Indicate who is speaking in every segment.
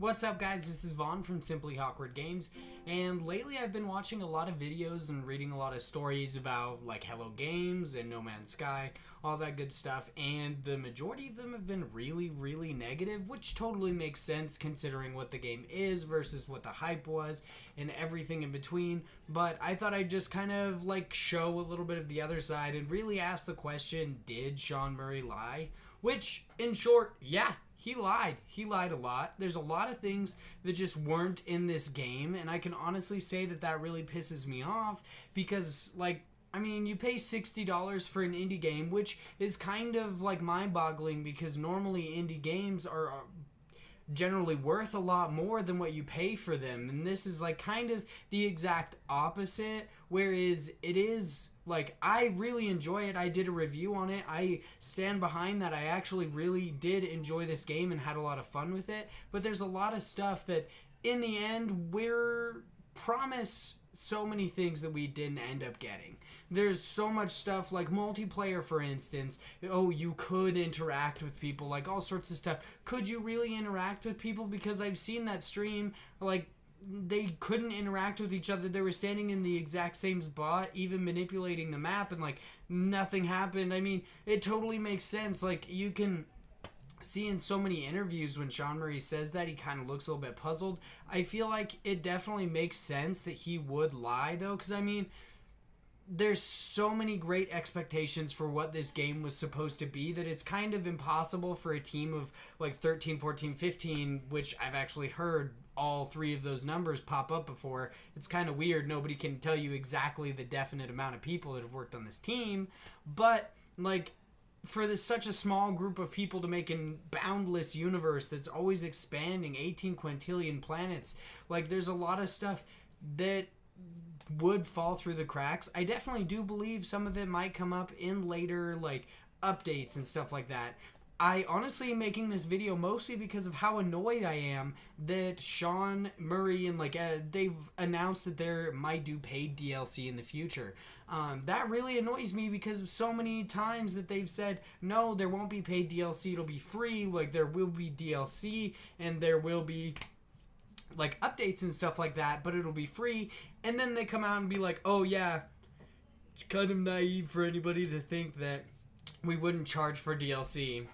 Speaker 1: What's up, guys? This is Vaughn from Simply Hawkward Games, and lately I've been watching a lot of videos and reading a lot of stories about like Hello Games and No Man's Sky, all that good stuff, and the majority of them have been really negative, which totally makes sense considering what the game is versus what the hype was and everything in between. But I thought I'd just kind of like show a little bit of the other side and really ask the question, did Sean Murray lie? Which, in short, yeah, he lied. He lied a lot. There's a lot of things that just weren't in this game, and I can honestly say that that really pisses me off because, like, I mean, you pay $60 for an indie game, which is kind of, like, mind-boggling because normally indie games are generally worth a lot more than what you pay for them, and this is like kind of the exact opposite, whereas it is like I really enjoy it. I did a review on it. I stand behind that. I actually really did enjoy this game and had a lot of fun with it, but there's a lot of stuff that in the end we're promised so many things that we didn't end up getting. There's so much stuff like multiplayer, for instance. Oh, you could interact with people, like all sorts of stuff. Could you really interact with people? Because I've seen that stream, like they couldn't interact with each other. They were standing in the exact same spot, even manipulating the map, and like nothing happened. I mean, it totally makes sense. Like you can see in so many interviews when Sean Murray says that, he kind of looks a little bit puzzled. I feel like it definitely makes sense that he would lie, though, because I mean, there's so many great expectations for what this game was supposed to be that it's kind of impossible for a team of like 13, 14, 15, which I've actually heard all three of those numbers pop up before. It's kind of weird. Nobody can tell you exactly the definite amount of people that have worked on this team, but like for such a small group of people to make a boundless universe that's always expanding, 18 quintillion planets, like there's a lot of stuff that would fall through the cracks. I definitely do believe some of it might come up in later like updates and stuff like that. I honestly am making this video mostly because of how annoyed I am that Sean Murray and like they've announced that they might do paid DLC in the future. That really annoys me because of so many times that they've said, no, there won't be paid DLC, it'll be free, like there will be DLC and there will be like updates and stuff like that, but it'll be free. And then they come out and be like, oh yeah, it's kind of naive for anybody to think that we wouldn't charge for DLC.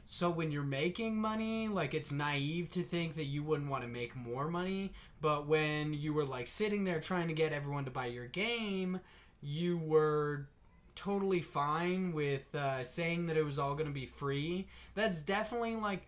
Speaker 1: So when you're making money, like it's naive to think that you wouldn't want to make more money, but when you were like sitting there trying to get everyone to buy your game, you were totally fine with saying that it was all going to be free. That's definitely like,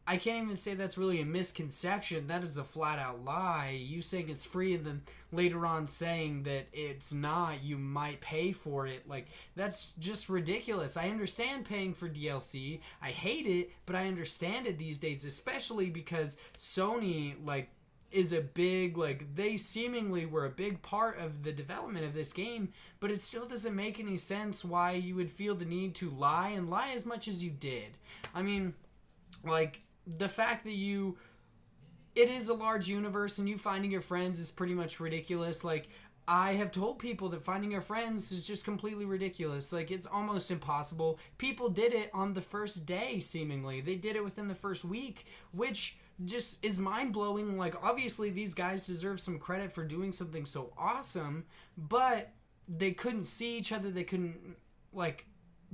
Speaker 1: I can't even say that's really a misconception. That is a flat out lie. You saying it's free and then later on saying that it's not, you might pay for it. Like, that's just ridiculous. I understand paying for DLC. I hate it, but I understand it these days, especially because Sony, like, is a big, like, they seemingly were a big part of the development of this game, but it still doesn't make any sense why you would feel the need to lie and lie as much as you did. I mean, like, the fact that it is a large universe and you finding your friends is pretty much ridiculous. Like, I have told people that finding your friends is just completely ridiculous. Like, it's almost impossible. People did it on the first day, seemingly. They did it within the first week, which just is mind-blowing. Like, obviously, these guys deserve some credit for doing something so awesome, but they couldn't see each other. They couldn't, like,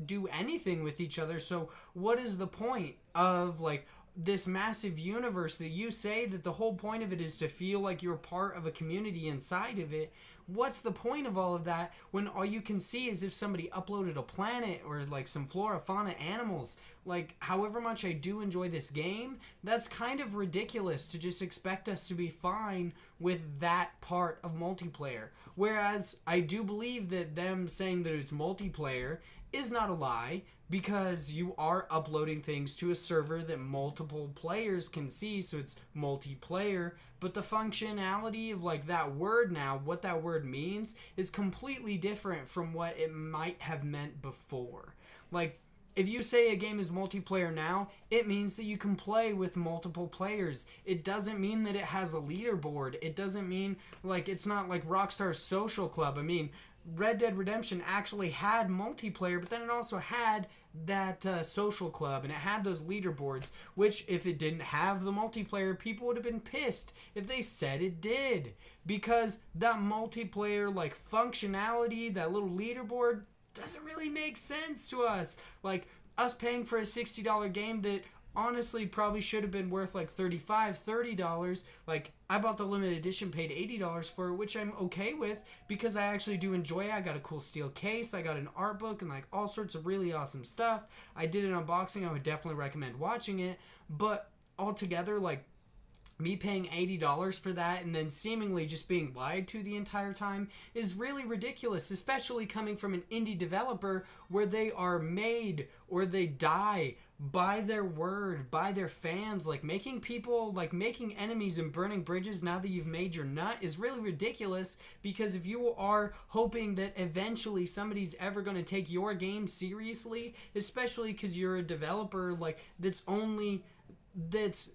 Speaker 1: do anything with each other. So what is the point of, like, this massive universe that you say that the whole point of it is to feel like you're part of a community inside of it? What's the point of all of that when all you can see is if somebody uploaded a planet or like some flora, fauna, animals? Like, however much I do enjoy this game, that's kind of ridiculous to just expect us to be fine with that part of multiplayer. Whereas I do believe that them saying that it's multiplayer is not a lie, because you are uploading things to a server that multiple players can see, so it's multiplayer. But the functionality of like that word now, what that word means, is completely different from what it might have meant before. Like, if you say a game is multiplayer now, it means that you can play with multiple players. It doesn't mean that it has a leaderboard. It doesn't mean, like, it's not like Rockstar's Social Club. I mean, Red Dead Redemption actually had multiplayer, but then it also had that social club, and it had those leaderboards, which if it didn't have the multiplayer, people would have been pissed if they said it did, because that multiplayer like functionality, that little leaderboard, doesn't really make sense to us. Like, us paying for a $60 game that honestly probably should have been worth like $30. Like, I bought the limited edition, paid $80 for it, which I'm okay with because I actually do enjoy it. I got a cool steel case, I got an art book, and like all sorts of really awesome stuff. I did an unboxing. I would definitely recommend watching it, but altogether, like, me paying $80 for that and then seemingly just being lied to the entire time is really ridiculous, especially coming from an indie developer where they are made or they die by their word, by their fans. Like, making people, like making enemies and burning bridges now that you've made your nut is really ridiculous, because if you are hoping that eventually somebody's ever going to take your game seriously, especially because you're a developer like that's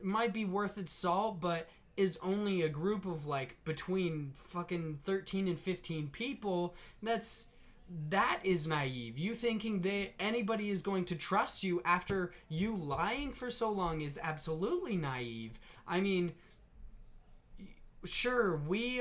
Speaker 1: might be worth its salt, but is only a group of like between fucking 13 and 15 people, that is naive. You thinking that anybody is going to trust you after you lying for so long is absolutely naive. I mean, sure, we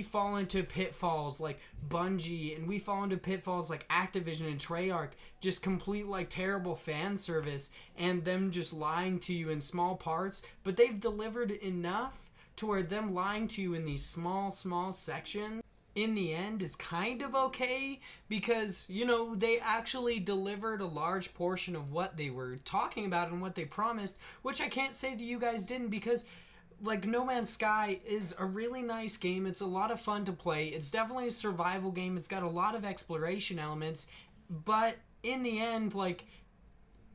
Speaker 1: fall into pitfalls like Bungie, and we fall into pitfalls like Activision and Treyarch, just complete like terrible fan service and them just lying to you in small parts, but they've delivered enough to where them lying to you in these small sections in the end is kind of okay, because, you know, they actually delivered a large portion of what they were talking about and what they promised, which I can't say that you guys didn't, because like, No Man's Sky is a really nice game. It's a lot of fun to play. It's definitely a survival game. It's got a lot of exploration elements. But in the end, like,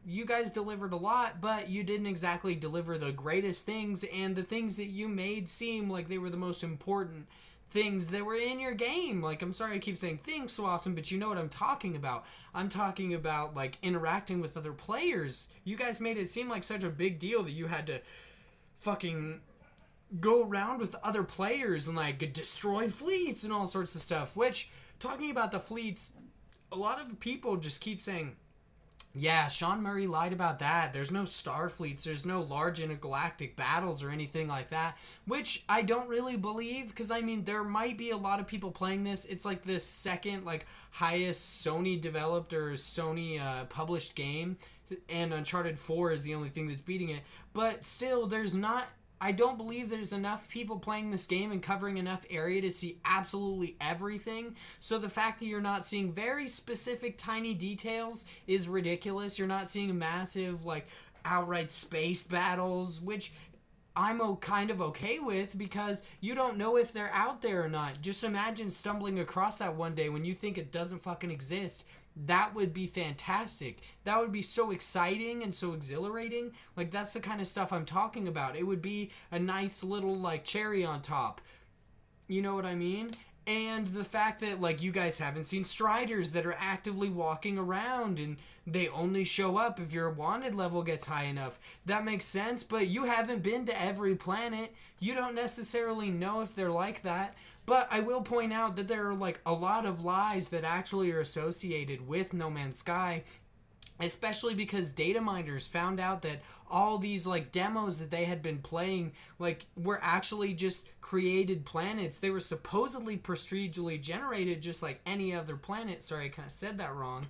Speaker 1: you guys delivered a lot, but you didn't exactly deliver the greatest things. And the things that you made seem like they were the most important things that were in your game. Like, I'm sorry I keep saying things so often, but you know what I'm talking about. I'm talking about, like, interacting with other players. You guys made it seem like such a big deal that you had to fucking go around with other players and like destroy fleets and all sorts of stuff, which, talking about the fleets, a lot of people just keep saying, yeah, Sean Murray lied about that. There's no star fleets. There's no large intergalactic battles or anything like that, which I don't really believe, because I mean, there might be a lot of people playing this. It's like the second like highest Sony developed or Sony published game, and Uncharted 4 is the only thing that's beating it. But still, I don't believe there's enough people playing this game and covering enough area to see absolutely everything. So the fact that you're not seeing very specific tiny details is ridiculous. You're not seeing massive, like, outright space battles, which I'm kind of okay with, because you don't know if they're out there or not. Just imagine stumbling across that one day when you think it doesn't fucking exist. That would be fantastic. That would be so exciting and so exhilarating. Like, that's the kind of stuff I'm talking about. It would be a nice little, like, cherry on top. You know what I mean? And the fact that, like, you guys haven't seen Striders that are actively walking around, and they only show up if your wanted level gets high enough. That makes sense, but you haven't been to every planet. You don't necessarily know if they're like that. But I will point out that there are, like, a lot of lies that actually are associated with No Man's Sky, especially because data miners found out that all these, like, demos that they had been playing, like, were actually just created planets. They were supposedly procedurally generated just like any other planet. Sorry, I kind of said that wrong.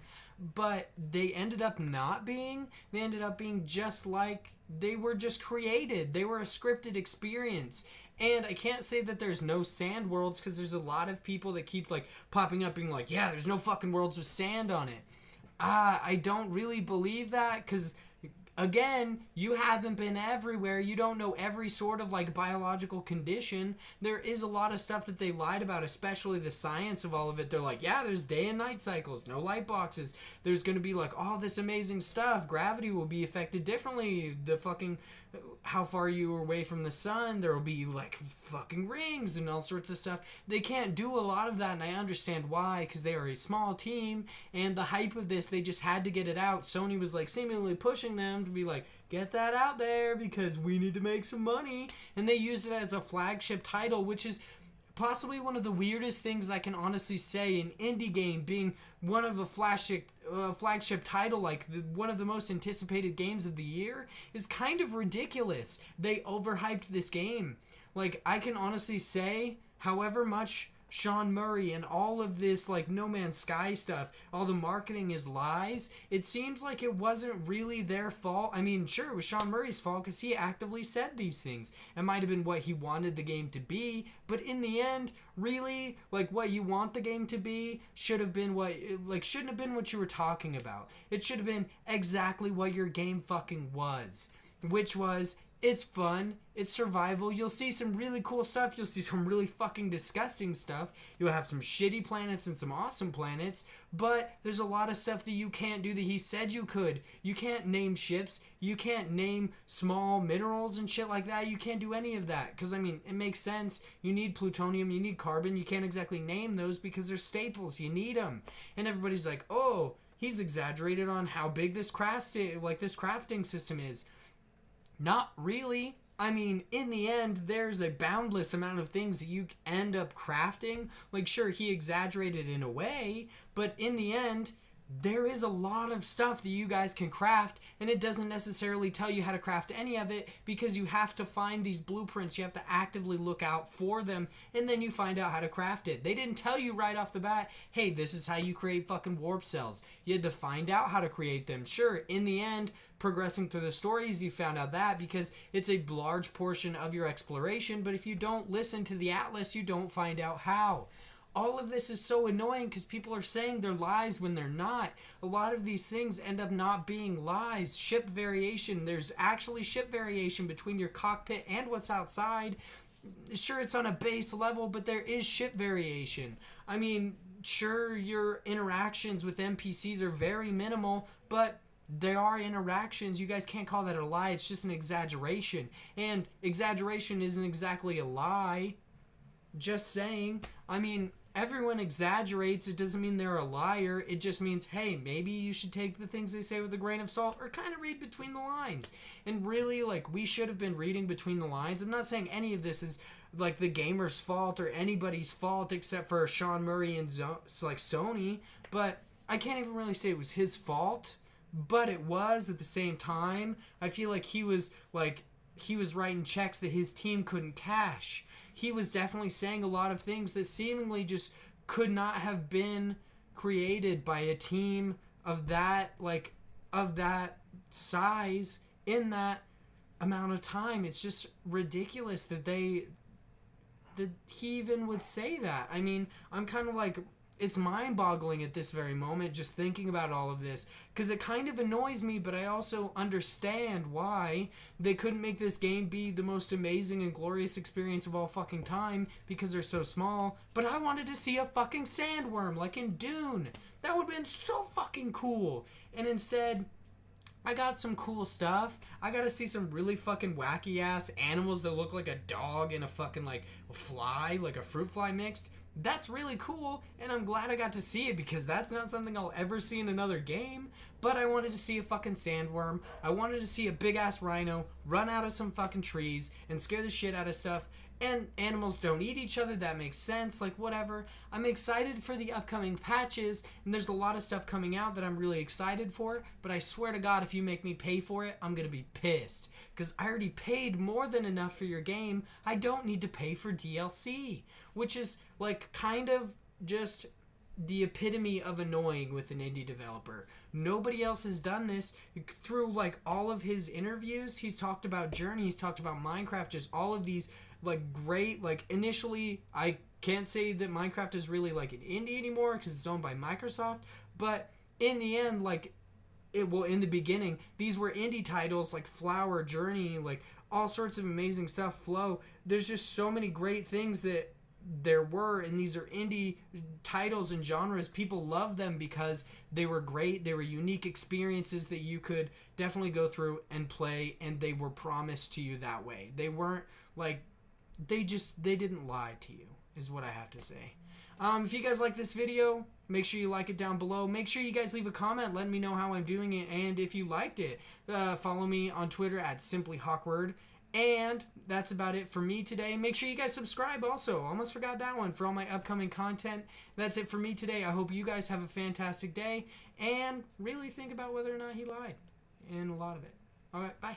Speaker 1: But they ended up not being. They ended up being just like they were just created. They were a scripted experience. And I can't say that there's no sand worlds, because there's a lot of people that keep, like, popping up being like, yeah, there's no fucking worlds with sand on it. I don't really believe that, because, again, you haven't been everywhere. You don't know every sort of, like, biological condition. There is a lot of stuff that they lied about, especially the science of all of it. They're like, yeah, there's day and night cycles, no light boxes. There's going to be, like, all this amazing stuff. Gravity will be affected differently. The fucking, how far you are away from the sun, there will be, like, fucking rings and all sorts of stuff. They can't do a lot of that, and I understand why, because they are a small team, and the hype of this, they just had to get it out. Sony was, like, seemingly pushing them to be like, get that out there because we need to make some money. And they used it as a flagship title, which is possibly one of the weirdest things I can honestly say. An indie game being one of a flagship title, like one of the most anticipated games of the year, is kind of ridiculous. They overhyped this game. Like, I can honestly say, however much Sean Murray and all of this, like, No Man's Sky stuff, all the marketing is lies, it seems like it wasn't really their fault. I mean, sure, it was Sean Murray's fault because he actively said these things. It might have been what he wanted the game to be, but in the end, really, like, what you want the game to be should have been shouldn't have been what you were talking about. It should have been exactly what your game fucking was, which was, it's fun, it's survival, you'll see some really cool stuff, you'll see some really fucking disgusting stuff, you'll have some shitty planets and some awesome planets, but there's a lot of stuff that you can't do that he said you could. You can't name ships, you can't name small minerals and shit like that, you can't do any of that, because I mean, it makes sense, you need plutonium, you need carbon, you can't exactly name those because they're staples, you need them, and everybody's like, oh, he's exaggerated on how big this crafting system is. Not really. I mean, in the end, there's a boundless amount of things that you end up crafting. Like, sure, he exaggerated in a way, but in the end, there is a lot of stuff that you guys can craft, and it doesn't necessarily tell you how to craft any of it because you have to find these blueprints, you have to actively look out for them, and then you find out how to craft it. They didn't tell you right off the bat, hey, this is how you create fucking warp cells. You had to find out how to create them. Sure, in the end, progressing through the stories, you found out that because it's a large portion of your exploration, but if you don't listen to the Atlas, you don't find out how. All of this is so annoying because people are saying they're lies when they're not. A lot of these things end up not being lies. Ship variation. There's actually ship variation between your cockpit and what's outside. Sure, it's on a base level, but there is ship variation. I mean, sure, your interactions with NPCs are very minimal, but there are interactions. You guys can't call that a lie. It's just an exaggeration. And exaggeration isn't exactly a lie. Just saying. I mean, everyone exaggerates. It doesn't mean they're a liar. It just means, hey, maybe you should take the things they say with a grain of salt or kind of read between the lines. And really, like, we should have been reading between the lines. I'm not saying any of this is, like, the gamer's fault or anybody's fault except for Sean Murray and Sony. But I can't even really say it was his fault. But it was at the same time. I feel like he was writing checks that his team couldn't cash. He was definitely saying a lot of things that seemingly just could not have been created by a team of that size in that amount of time. It's just ridiculous that he even would say that. I mean, I'm kind of like, it's mind-boggling at this very moment just thinking about all of this because it kind of annoys me, but I also understand why they couldn't make this game be the most amazing and glorious experience of all fucking time because they're so small. But I wanted to see a fucking sandworm like in Dune. That would have been so fucking cool. And instead, I got some cool stuff. I got to see some really fucking wacky ass animals that look like a dog and a fucking like fly, like a fruit fly mixed. That's really cool, and I'm glad I got to see it because that's not something I'll ever see in another game. But I wanted to see a fucking sandworm. I wanted to see a big-ass rhino run out of some fucking trees and scare the shit out of stuff. And animals don't eat each other. That makes sense. Like, whatever. I'm excited for the upcoming patches, and there's a lot of stuff coming out that I'm really excited for. But I swear to God, if you make me pay for it, I'm going to be pissed. Because I already paid more than enough for your game. I don't need to pay for DLC. Which is, like, kind of just the epitome of annoying with an indie developer. Nobody else has done this. Through, like, all of his interviews, he's talked about Journey, he's talked about Minecraft, just all of these, like, great, like, initially, I can't say that Minecraft is really, like, an indie anymore because it's owned by Microsoft, but in the end, like, in the beginning, these were indie titles like Flower, Journey, like, all sorts of amazing stuff, Flow. There's just so many great things that there were, and these are indie titles and genres. People love them because they were great, they were unique experiences that you could definitely go through and play, and they were promised to you that way. They weren't like, they didn't lie to you, is what I have to say. If you guys like this video, make sure you like it down below. Make sure you guys leave a comment letting me know how I'm doing it, and if you liked it, follow me on Twitter at Simply Hawkward. And that's about it for me today. Make sure you guys subscribe also. Almost forgot that one for all my upcoming content. That's it for me today. I hope you guys have a fantastic day and really think about whether or not he lied in a lot of it. All right, bye.